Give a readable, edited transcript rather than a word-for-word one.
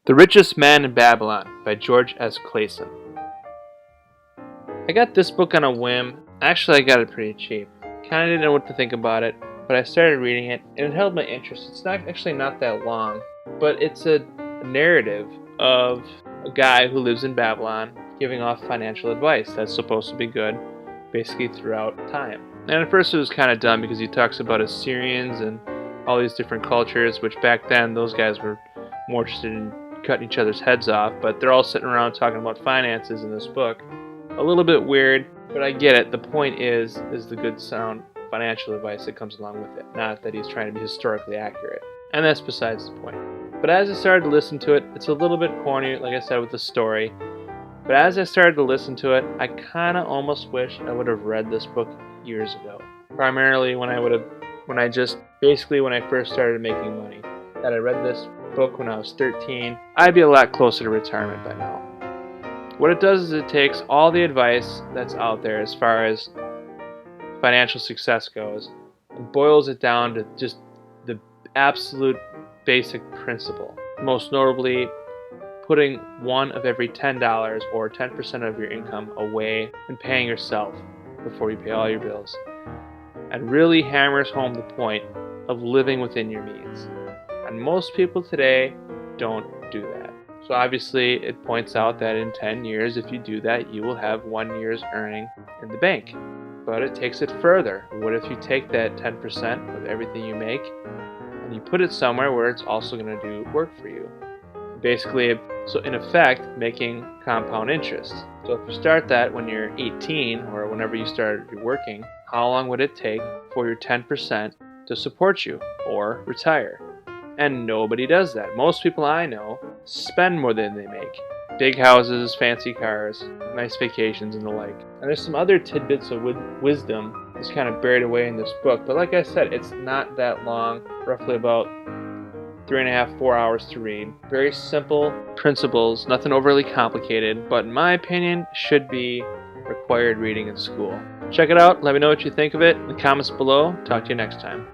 The Richest Man in Babylon by George S. Clason. I got this book on a whim. Actually, I got it pretty cheap. Kinda didn't know what to think about it, but I started reading it, and it held my interest. It's not that long, but it's a narrative of a guy who lives in Babylon giving off financial advice that's supposed to be good, basically throughout time. And at first it was kind of dumb because he talks about Assyrians and all these different cultures, which back then those guys were more interested in cutting each other's heads off, but they're all sitting around talking about finances in this book. A little bit weird, but I get it. The point is the good sound financial advice that comes along with it, not that he's trying to be historically accurate. And that's besides the point. But as I started to listen to it, it's a little bit corny, like I said, with the story. But as I started to listen to it, I kind of almost wish I would have read this book years ago. Primarily when I first started making money. That I read this book when I was 13, I'd be a lot closer to retirement by now. What it does is it takes all the advice that's out there as far as financial success goes and boils it down to just the absolute basic principle. Most notably, putting one of every $10 or 10% of your income away and paying yourself before you pay all your bills. And really hammers home the point of living within your means. And most people today don't do that. So obviously it points out that in 10 years, if you do that, you will have 1 year's earning in the bank. But it takes it further. What if you take that 10% of everything you make and you put it somewhere where it's also going to do work for you? Basically, so in effect, making compound interest. So if you start that when you're 18 or whenever you started working, how long would it take for your 10% to support you or retire? And nobody does that. Most people I know spend more than they make. Big houses, fancy cars, nice vacations, and the like. And there's some other tidbits of wisdom that's kind of buried away in this book. But like I said, it's not that long, roughly about 3.5, 4 hours to read. Very simple principles, nothing overly complicated, but in my opinion, should be required reading in school. Check it out. Let me know what you think of it in the comments below. Talk to you next time.